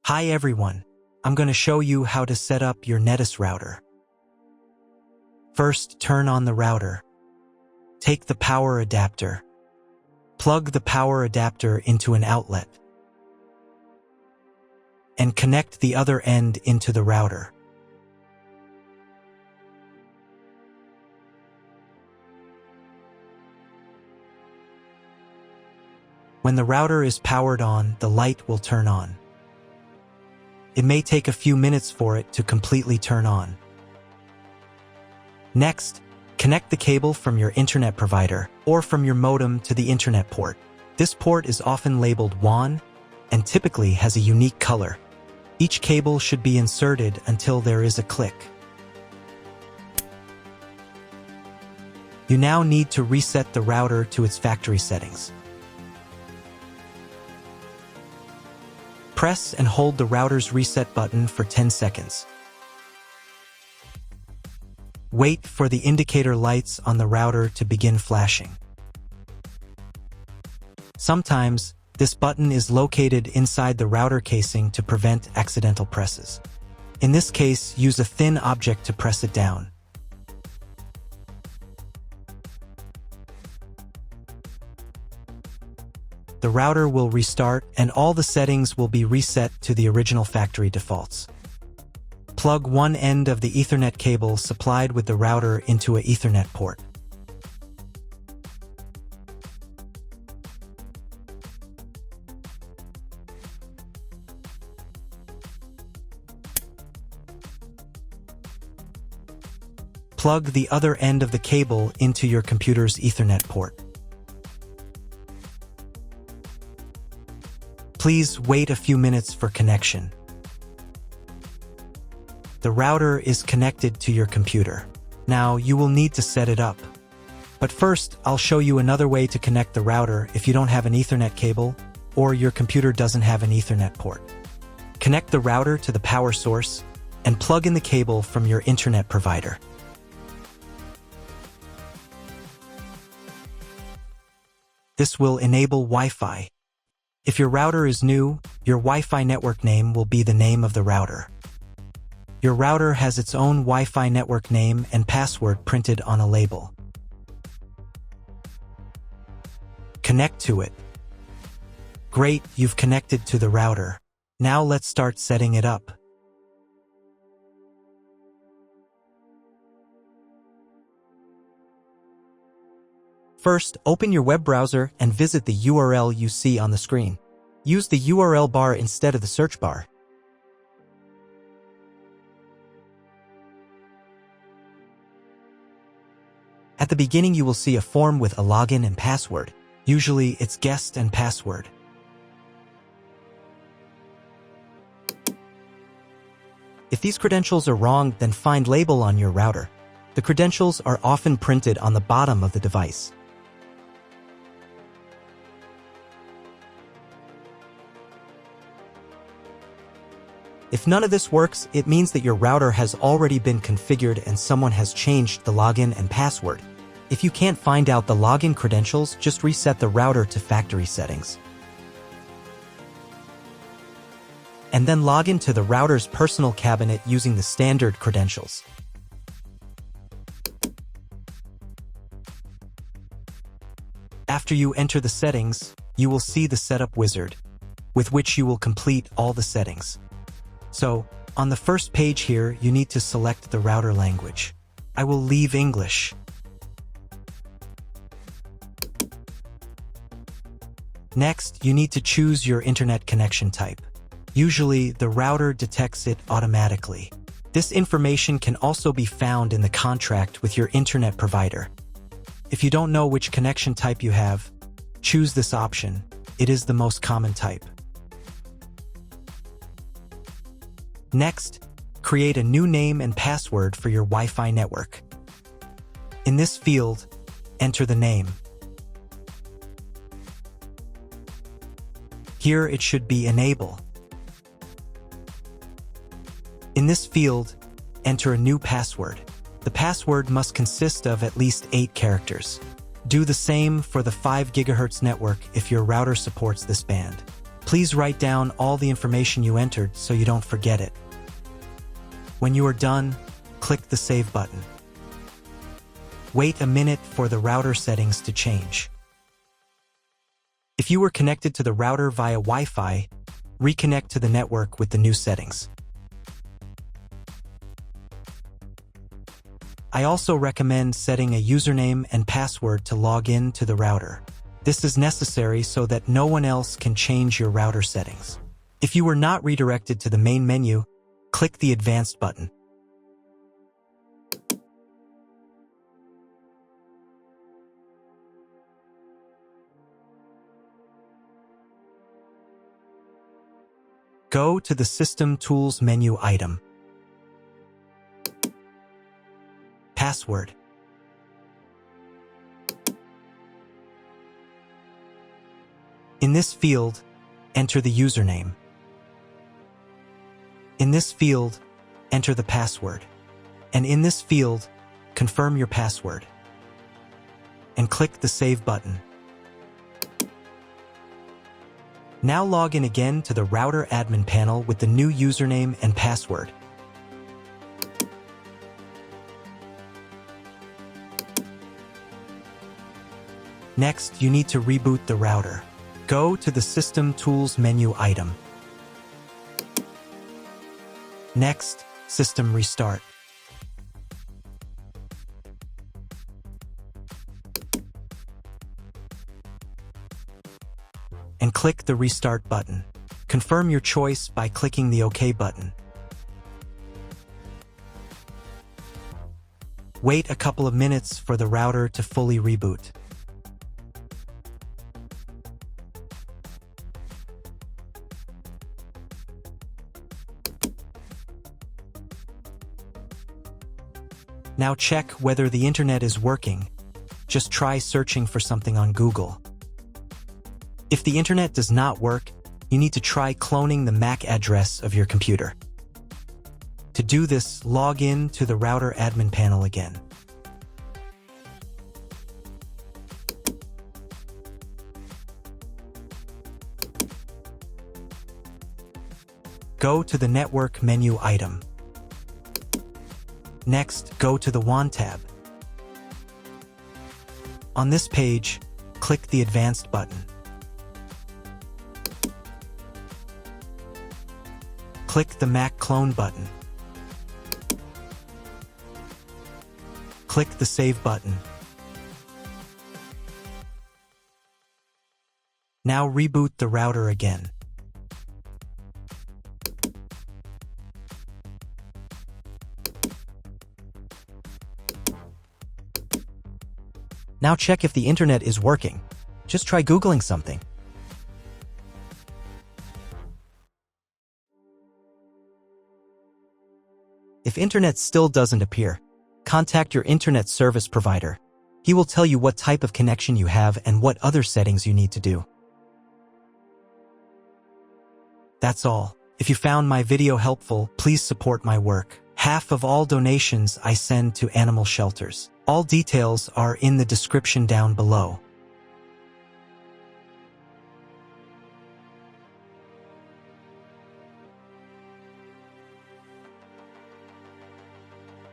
Hi everyone, I'm going to show you how to set up your Netis router. First, turn on the router. Take the power adapter. Plug the power adapter into an outlet. And connect the other end into the router. When the router is powered on, the light will turn on. It may take a few minutes for it to completely turn on. Next, connect the cable from your internet provider or from your modem to the internet port. This port is often labeled WAN and typically has a unique color. Each cable should be inserted until there is a click. You now need to reset the router to its factory settings. Press and hold the router's reset button for 10 seconds. Wait for the indicator lights on the router to begin flashing. Sometimes, this button is located inside the router casing to prevent accidental presses. In this case, use a thin object to press it down. The router will restart and all the settings will be reset to the original factory defaults. Plug one end of the Ethernet cable supplied with the router into an Ethernet port. Plug the other end of the cable into your computer's Ethernet port. Please wait a few minutes for connection. The router is connected to your computer. Now you will need to set it up. But first, I'll show you another way to connect the router if you don't have an Ethernet cable or your computer doesn't have an Ethernet port. Connect the router to the power source and plug in the cable from your internet provider. This will enable Wi-Fi. If your router is new, your Wi-Fi network name will be the name of the router. Your router has its own Wi-Fi network name and password printed on a label. Connect to it. Great, you've connected to the router. Now let's start setting it up. First, open your web browser and visit the URL you see on the screen. Use the URL bar instead of the search bar. At the beginning, you will see a form with a login and password. Usually, it's guest and password. If these credentials are wrong, then find label on your router. The credentials are often printed on the bottom of the device. If none of this works, it means that your router has already been configured and someone has changed the login and password. If you can't find out the login credentials, just reset the router to factory settings. And then log into the router's personal cabinet using the standard credentials. After you enter the settings, you will see the setup wizard, with which you will complete all the settings. So, on the first page here, you need to select the router language. I will leave English. Next, you need to choose your internet connection type. Usually, the router detects it automatically. This information can also be found in the contract with your internet provider. If you don't know which connection type you have, choose this option. It is the most common type. Next, create a new name and password for your Wi-Fi network. In this field, enter the name. Here it should be Enable. In this field, enter a new password. The password must consist of at least 8 characters. Do the same for the 5 GHz network if your router supports this band. Please write down all the information you entered so you don't forget it. When you are done, click the Save button. Wait a minute for the router settings to change. If you were connected to the router via Wi-Fi, reconnect to the network with the new settings. I also recommend setting a username and password to log in to the router. This is necessary so that no one else can change your router settings. If you were not redirected to the main menu, click the Advanced button. Go to the System Tools menu item. Password. In this field, enter the username. In this field, enter the password. And in this field, confirm your password. And click the Save button. Now log in again to the router admin panel with the new username and password. Next, you need to reboot the router. Go to the System Tools menu item. Next, System Restart. And click the Restart button. Confirm your choice by clicking the OK button. Wait a couple of minutes for the router to fully reboot. Now check whether the internet is working. Just try searching for something on Google. If the internet does not work, you need to try cloning the MAC address of your computer. To do this, log in to the router admin panel again. Go to the Network menu item. Next, go to the WAN tab. On this page, click the Advanced button. Click the MAC clone button. Click the Save button. Now reboot the router again. Now check if the internet is working. Just try Googling something. If internet still doesn't appear, contact your internet service provider. He will tell you what type of connection you have and what other settings you need to do. That's all. If you found my video helpful, please support my work. Half of all donations I send to animal shelters. All details are in the description down below.